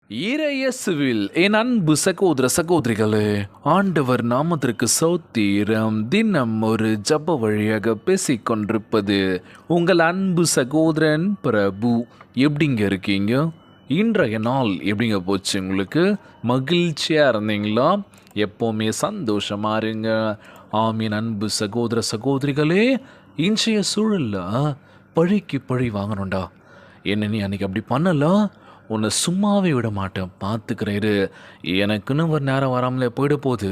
இறையேசுவில் என் அன்பு சகோதர சகோதரிகளே, ஆண்டவர் நாமத்திற்கு சோத்திரம். தினம் ஒரு ஜப வழியாக பேசிக்கொண்டிருப்பது உங்கள் அன்பு சகோதரன் பிரபு. எப்படிங்க இருக்கீங்க? இன்றைய நாள் எப்படிங்க போச்சு? உங்களுக்கு மகிழ்ச்சியாக இருந்தீங்களா? எப்போவுமே சந்தோஷமாக இருங்க. ஆமீன். அன்பு சகோதர சகோதரிகளே, இன்றைய சூழலில் பழிக்கு பழி வாங்கணும்டா. என்ன நீ அன்றைக்கி அப்படி பண்ணலாம், உன்னை சும்மாவே விட மாட்டேன், பார்த்துக்கிறேரு, எனக்குன்னு ஒரு நேரம் வராமலே போயிட போகுது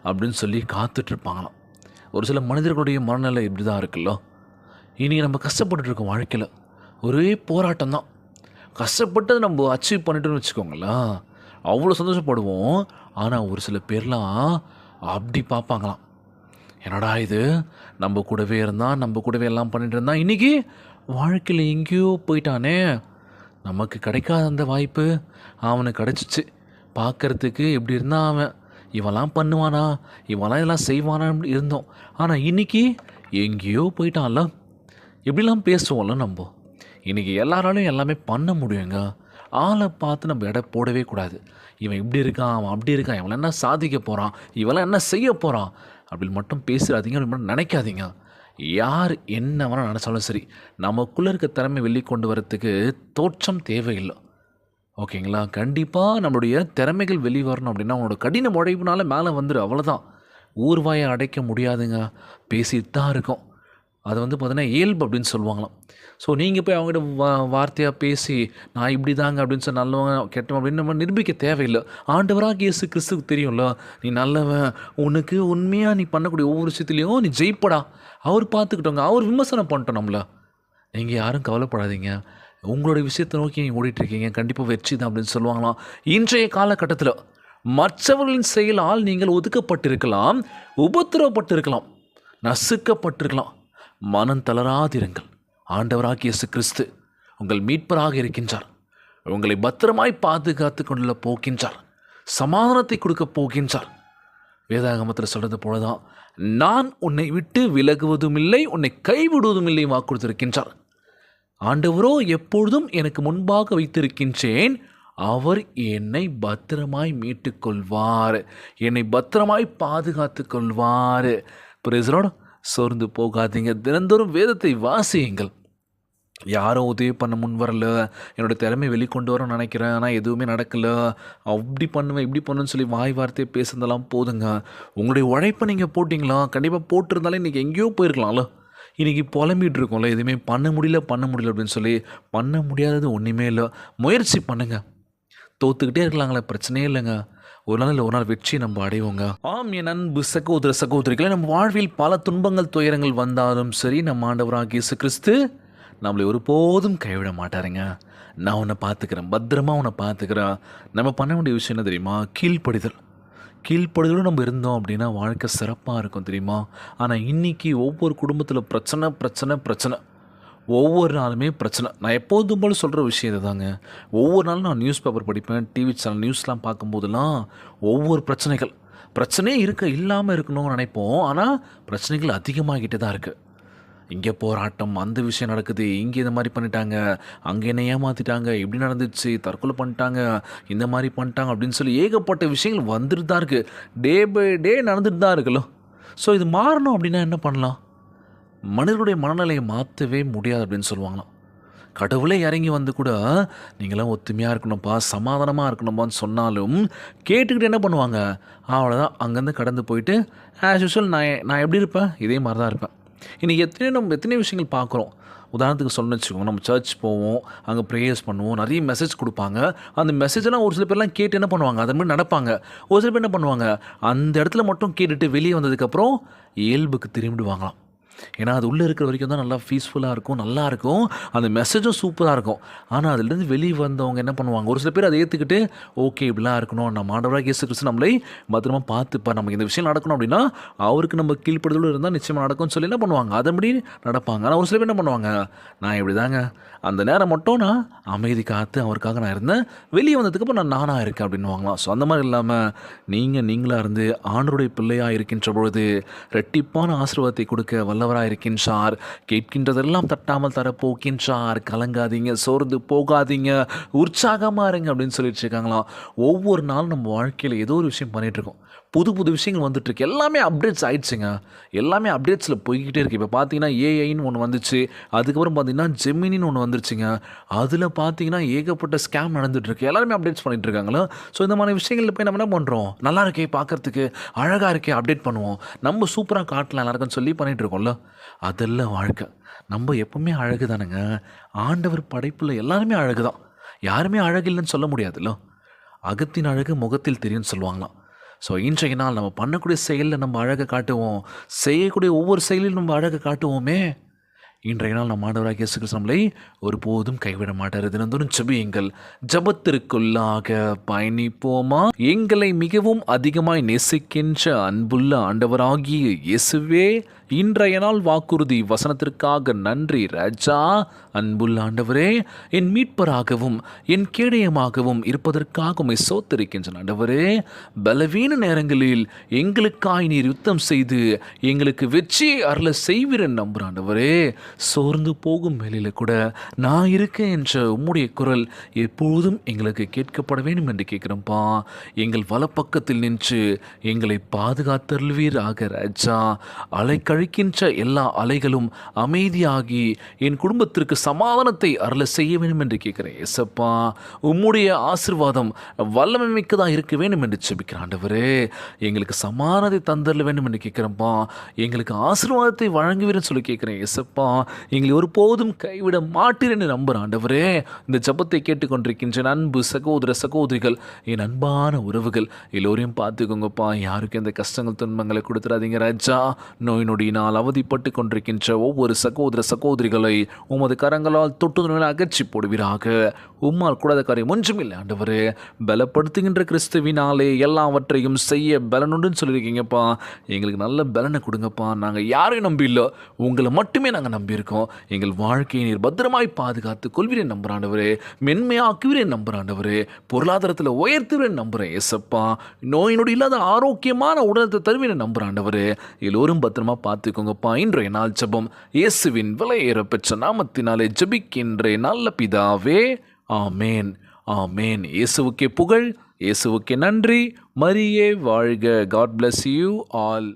அப்படின்னு சொல்லி காத்துட்ருப்பாங்களாம். ஒரு சில மனிதர்களுடைய மனநிலை இப்படி தான் இருக்குல்ல. இன்றைக்கி நம்ம கஷ்டப்பட்டுருக்கோம், வாழ்க்கையில் ஒரே போராட்டம் தான். கஷ்டப்பட்டு நம்ம அச்சீவ் பண்ணிட்டோன்னு வச்சுக்கோங்களேன், அவ்வளோ சந்தோஷப்படுவோம். ஆனால் ஒரு சில பேர்லாம் அப்படி பார்ப்பாங்களாம், என்னடா இது, நம்ம கூடவே இருந்தான், நம்ம கூடவே எல்லாம் பண்ணிட்டு இருந்தான், இன்றைக்கி வாழ்க்கையில் எங்கேயோ போயிட்டானே, நமக்கு கிடைக்காத அந்த வாய்ப்பு அவனுக்கு கிடச்சிச்சு. பார்க்குறதுக்கு எப்படி இருந்தால் அவன் இவெல்லாம் பண்ணுவானா, இவெல்லாம் இதெல்லாம் செய்வானான்னு இருந்தோம். ஆனால் இன்றைக்கி எங்கேயோ போயிட்டான்ல, எப்படிலாம் பேசுவோம்ல நம்ம. இன்றைக்கி எல்லாராலையும் எல்லாமே பண்ண முடியுங்க. ஆளை பார்த்து நம்ம எடை போடவே கூடாது. இவன் இப்படி இருக்கான், அவன் அப்படி இருக்கான், இவன் என்ன சாதிக்க போகிறான், இவெல்லாம் என்ன செய்ய போகிறான் அப்படின்னு மட்டும் பேசுகிறாதீங்க, அப்படி மட்டும் நினைக்காதீங்க. யார் என்ன வேணால் நினச்சாலும் சரி, நமக்குள்ளே இருக்க திறமை வெளிக்கொண்டு வரத்துக்கு தோற்றம் தேவையில்லை. ஓகேங்களா? கண்டிப்பாக நம்மளுடைய திறமைகள் வெளி வரணும் அப்படின்னா அவனோட கடின உழைப்புனால மேலே வந்துடும், அவ்வளோதான். ஊர்வாயை அடைக்க முடியாதுங்க, பேசிட்டு தான் இருக்கும். அது பார்த்தீங்கன்னா இயல்பு அப்படின்னு சொல்லுவாங்களாம். ஸோ நீங்கள் போய் அவங்ககிட்ட வார்த்தையாக பேசி நான் இப்படி தாங்க அப்படின்னு சொல்லி நல்லவங்க கெட்டவன் அப்படின்னு நம்ம நிரூபிக்க தேவையில்லை. ஆண்டவராக இயேசு கிறிஸ்துக்கு தெரியும்ல, நீ நல்லவன், உனக்கு உண்மையாக நீ பண்ணக்கூடிய ஒவ்வொரு விஷயத்துலையும் நீ ஜெயிப்படா, அவர் பார்த்துக்கிட்டோங்க, அவர் விமர்சனம் பண்ணிட்டோம் நம்மளை. நீங்கள் யாரும் கவலைப்படாதீங்க, உங்களுடைய விஷயத்தை நோக்கி நீங்கள் ஓடிட்டுருக்கீங்க, கண்டிப்பாக வெற்றி தான் அப்படின்னு சொல்லுவாங்களாம். இன்றைய காலகட்டத்தில் மற்றவர்களின் செயலால் நீங்கள் ஒதுக்கப்பட்டிருக்கலாம், உபத்திரவப்பட்டிருக்கலாம், நசுக்கப்பட்டிருக்கலாம். மனம் தளராதிருங்கள். ஆண்டவராகிய இயேசு கிறிஸ்து உங்கள் மீட்பராக இருக்கின்றார். உங்களை பத்திரமாய் பாதுகாத்து கொள்ள போகின்றார், சமாதானத்தை கொடுக்க போகின்றார். வேதாகமத்தில் சொல்கிறது போலதான், நான் உன்னை விட்டு விலகுவதும் இல்லை, உன்னை கைவிடுவதும் இல்லை வாக்கு கொடுத்திருக்கின்றார். ஆண்டவரோ எப்பொழுதும் எனக்கு முன்பாக வைத்திருக்கின்றேன், அவர் என்னை பத்திரமாய் மீட்டு கொள்வார், என்னை பத்திரமாய் பாதுகாத்து கொள்வார். பிரைஸ். சோர்ந்து போகாதீங்க, தினந்தோறும் வேதத்தை வாசியுங்கள். யாரும் உதவி பண்ண முன் வரல, என்னோடய திறமை வெளிக்கொண்டு வரணும்னு நினைக்கிறேன், ஆனால் எதுவுமே நடக்கலை, அப்படி பண்ணுவேன் இப்படி பண்ணுன்னு சொல்லி வாய் வார்த்தையை பேசுனதெல்லாம் போதுங்க. உங்களுடைய உழைப்பை நீங்கள் போட்டிங்களா, கண்டிப்பாக போட்டிருந்தாலே இன்றைக்கி எங்கேயோ போயிருக்கலாம்ல. இன்றைக்கி புலம்பிகிட்டு இருக்கோம்ல, எதுவுமே பண்ண முடியல அப்படின்னு சொல்லி. பண்ண முடியாதது ஒன்றுமே இல்லை, முயற்சி பண்ணுங்கள். தோற்றுக்கிட்டே இருக்கலாங்களே, பிரச்சனையே இல்லைங்க. ஒரு நாள் இல்லை ஒரு நாள் வெற்றி நம்ம அடைவோங்க. ஆம் என் அன்பு சகோதர சகோதரிகளை, நம்ம வாழ்வில் பல துன்பங்கள் துயரங்கள் வந்தாலும் சரி, நம்ம ஆண்டவராகிய இயேசு கிறிஸ்து நம்மளை ஒருபோதும் கைவிட மாட்டாருங்க. நான் உன்னை பார்த்துக்கிறேன், பத்திரமா உன்னை பார்த்துக்கிறேன். நம்ம பண்ண வேண்டிய விஷயம் என்ன தெரியுமா? கீழ்ப்படிதல். கீழ்ப்படிதலும் நம்ம இருந்தோம் அப்படின்னா வாழ்க்கை சிறப்பாக இருக்கும், தெரியுமா? ஆனால் இன்றைக்கி ஒவ்வொரு குடும்பத்தில் பிரச்சனை பிரச்சனை பிரச்சனை, ஒவ்வொரு நாளுமே பிரச்சனை. நான் எப்போதும் போல் சொல்கிற விஷயம் இது தாங்க. ஒவ்வொரு நாளும் நான் நியூஸ் பேப்பர் படிப்பேன், டிவி சேனல் நியூஸ்லாம் பார்க்கும்போதெல்லாம் ஒவ்வொரு பிரச்சனையே இல்லாமல் இருக்கணும்னு நினைப்போம். ஆனால் பிரச்சனைகள் அதிகமாகிட்டே தான் இருக்குது. இங்கே போராட்டம், அந்த விஷயம் நடக்குது, இங்கே இந்த மாதிரி பண்ணிட்டாங்க, அங்கே என்ன ஏமாற்றிட்டாங்க, இப்படி நடந்துச்சு, தற்கொலை பண்ணிட்டாங்க, இந்த மாதிரி பண்ணிட்டாங்க அப்படின்னு சொல்லி ஏகப்பட்ட விஷயங்கள் வந்துட்டு தான் இருக்குது. டே பை டே நடந்துட்டு தான் இருக்குல்ல. ஸோ இது மாறணும் அப்படின்னா என்ன பண்ணலாம்? மனிதனுடைய மனநிலையை மாற்றவே முடியாது அப்படின்னு சொல்லுவாங்களாம். கடவுளே இறங்கி வந்து கூட நீங்களாம் ஒத்துமையாக இருக்கணும்ப்பா, சமாதானமாக இருக்கணும்ப்பான்னு சொன்னாலும் கேட்டுக்கிட்டு என்ன பண்ணுவாங்க? அவ்வளோதான், அங்கேருந்து கடந்து போயிட்டு ஆஸ் யூஷுவல் நான் எப்படி இருப்பேன், இதே மாதிரி தான் இருப்பேன். இன்றைக்கி எத்தனை விஷயங்கள் பார்க்குறோம். உதாரணத்துக்கு சொல்லணும்னு வச்சுக்கோங்க, நம்ம சர்ச் போவோம், அங்கே ப்ரேயர்ஸ் பண்ணுவோம், நிறைய மெசேஜ் கொடுப்பாங்க. அந்த மெசேஜெல்லாம் ஒரு சில பேர்லாம் கேட்டு என்ன பண்ணுவாங்க, அதே மாதிரி நடப்பாங்க. ஒரு சில பேர் என்ன பண்ணுவாங்க, அந்த இடத்துல மட்டும் கேட்டுட்டு வெளியே வந்ததுக்கப்புறம் இயல்புக்கு திரும்பிடுவாங்களாம். ஏன்னா அது உள்ளே இருக்கிற வரைக்கும் தான் நல்லா பீஸ்ஃபுல்லாக இருக்கும், நல்லாயிருக்கும், அந்த மெசேஜும் சூப்பராக இருக்கும். ஆனால் அதுலேருந்து வெளியே வந்தவங்க என்ன பண்ணுவாங்க, ஒரு சில பேர் அதை ஏற்றுக்கிட்டு ஓகே இப்படிலாம் இருக்கணும், நம்ம ஆண்டவராகிய இயேசு கிறிஸ்து நம்மளை பத்திரமா பார்த்துப்பா, நமக்கு இந்த விஷயம் நடக்கணும் அப்படின்னா அவருக்கு நம்ம கீழ்ப்படுதலும் இருந்தால் நிச்சயமாக நடக்கும்னு சொல்லி என்ன பண்ணுவாங்க, அதன்படி நடப்பாங்க. ஆனால் ஒரு சில பேர் என்ன பண்ணுவாங்க, நான் இப்படி தாங்க, அந்த நேரம் மட்டும் நான் அமைதி காத்து அவருக்காக நான் இருந்தேன், வெளியே வந்ததுக்கப்புறம் நான் நானாக இருக்கேன் அப்படின்னு வாங்கலாம். ஸோ அந்த மாதிரி இல்லாமல் நீங்களாக இருந்து ஆண்டவருடைய பிள்ளையாக இருக்கின்ற பொழுது ரெட்டிப்பான ஆசீர்வாதத்தை கொடுக்க வல்ல வல்லவராக இருக்கின்றார். கேட்கின்றதெல்லாம் தட்டாமல் தரப்போக்கின்றார். கலங்காதீங்க, சோர்ந்து போகாதீங்க, உற்சாகமாக இருங்க அப்படின்னு சொல்லிட்டு இருக்காங்களாம். ஒவ்வொரு நாளும் நம்ம வாழ்க்கையில் ஏதோ ஒரு விஷயம் பண்ணிகிட்ருக்கோம். புது புது விஷயங்கள் வந்துட்டுருக்கு. எல்லாமே அப்டேட்ஸ் ஆகிடுச்சுங்க. எல்லாமே அப்டேட்ஸில் போய்கிட்டே இருக்குது. இப்போ பார்த்தீங்கன்னா ஏஐன்னு ஒன்று வந்துச்சு. அதுக்கப்புறம் பார்த்தீங்கன்னா ஜெமினின்னு ஒன்று வந்துருச்சுங்க. அதில் பார்த்தீங்கன்னா ஏகப்பட்ட ஸ்கேம் நடந்துகிட்ருக்கு. எல்லாருமே அப்டேட்ஸ் பண்ணிகிட்டு இருக்காங்களா. ஸோ இந்த மாதிரி விஷயங்களில் போய் நம்ம என்ன பண்ணுறோம், நல்லா இருக்கே பார்க்குறதுக்கு, அழகாக இருக்கே அப்டேட் பண்ணுவோம், நம்ம சூப்பராக காட்டலாம் எல்லாருக்குன்னு சொல்லி பண்ணிகிட்டு இருக்கோம்ல. அதெல்லாம் வாழ்க்கை. நம்ம எப்பவுமே அழகு தானுங்க. ஆண்டவர் படைப்பில் எல்லாருமே அழகு தான். யாருமே அழகு இல்லைன்னு சொல்ல முடியாதுல்ல. அகத்தின் அழகு முகத்தில் தெரியும்னு சொல்லுவாங்களாம். ஸோ இன்றைய நாள் நம்ம பண்ணக்கூடிய செயலில் நம்ம அழகை காட்டுவோம். செய்யக்கூடிய ஒவ்வொரு செயலிலும் நம்ம அழகை காட்டுவோமே. இன்றைய நாள் நம் ஆண்டவராகிய இயேசு கிறிஸ்து நம்மளை ஒருபோதும் கைவிட மாட்டார். தினந்தோறும் ஜெபியுங்கள். ஜெபத்திற்குள்ளாக பயணிப்போமா. எங்களை மிகவும் அதிகமாய் நேசிக்கின்ற அன்புள்ள ஆண்டவராகிய இயேசுவே, இன்றைய நாள் வாக்குறுதி வசனத்திற்காக நன்றி ராஜா. அன்புள்ள ஆண்டவரே, என் மீட்பராகவும் என் கேடயமாகவும் இருப்பதற்காக உம்மை ஸ்தோத்திரிக்கின்றேன் ஆண்டவரே. பலவீன நேரங்களில் எங்களுக்காய் நீர் யுத்தம் செய்து எங்களுக்கு வெற்றியை அருள செய்வீரன் நம்புகிறேன் ஆண்டவரே. சோர்ந்து போகும் வேளையில் கூட நான் இருக்கேன் என்ற உம்முடைய குரல் எப்பொழுதும் எங்களுக்கு கேட்கப்பட வேண்டும் என்று கேட்குறோம்ப்பா. எங்கள் வலப்பக்கத்தில் நின்று எங்களை பாதுகாத்தருள்வீராக ராஜா. அலைக்கழிக்கின்ற எல்லா அலைகளும் அமைதியாகி என் குடும்பத்திற்கு சமாதானத்தை அருள செய்ய வேண்டும் என்று கேட்கிறேன் ஏசப்பா. உம்முடைய ஆசீர்வாதம் வல்லமை மிக்கதாக இருக்க வேண்டும் என்று ஜெபிக்கிறேன் ஆண்டவரே. எங்களுக்கு சமாதானத்தை தந்தரல வேண்டும் என்று கேட்குறேன்ப்பா. எங்களுக்கு ஆசீர்வாதத்தை வழங்குவீர்னு சொல்லி கேட்குறேன் ஏசப்பா. எங்களை ஒருபோதும் கைவிட மாட்டீர் என்று நம்புகிறேன் ஆண்டவரே. இந்த ஜெபத்தை கேட்டுக்கொண்டிருக்கின்ற அன்பு சகோதர சகோதரிகள், என் அன்பான உறவுகள் எல்லோரையும் பார்த்துக்கோங்கப்பா. யாருக்கும் எந்த கஷ்டங்கள் துன்பங்களை கொடுத்துடாதீங்க ராஜா. நோய் நொடியினால் அவதிப்பட்டு கொண்டிருக்கின்ற ஒவ்வொரு சகோதர சகோதரிகளை உமது கரங்களால் தொட்டு அகற்றி போடுவீராக. உம்மால் கூடாத காரியம் ஒன்றுமில்லை ஆண்டவரே. பலப்படுத்துகின்ற கிறிஸ்துவினாலே எல்லாவற்றையும் செய்ய பலனுண்டுன்னு சொல்லியிருக்கீங்கப்பா. எங்களுக்கு நல்ல பலனை கொடுங்கப்பா. நாங்கள் யாரையும் நம்பி இல்லை, உங்களை மட்டுமே நாங்கள் நம்பியிருக்கோம். எங்கள் வாழ்க்கையை நீர் பத்திரமாய் பாதுகாத்து கொள்வீரேன் நம்புறாண்டவரே. மென்மையாக்குவீரேன் நம்புறாண்டவரே. பொருளாதாரத்தில் உயர்த்துவீரேன் நம்புகிறேன் ஏசப்பா. நோய் நொடி இல்லாத ஆரோக்கியமான உடலத்தை தருவீரேன் நம்புறாண்டவரே. எல்லோரும் பத்திரமா பார்த்துக்கோங்கப்பா. இன்றைய நாள் ஜெபம் இயேசுவின் விலையேற பெற்ற நாமத்தினாலே ஜெபிக்கின்றேன் நல்ல பிதாவே. ஆமேன், ஆமேன். இயேசுவுக்கே புகழ், இயேசுவுக்கே நன்றி. மரியே வாழ்க. God bless you all.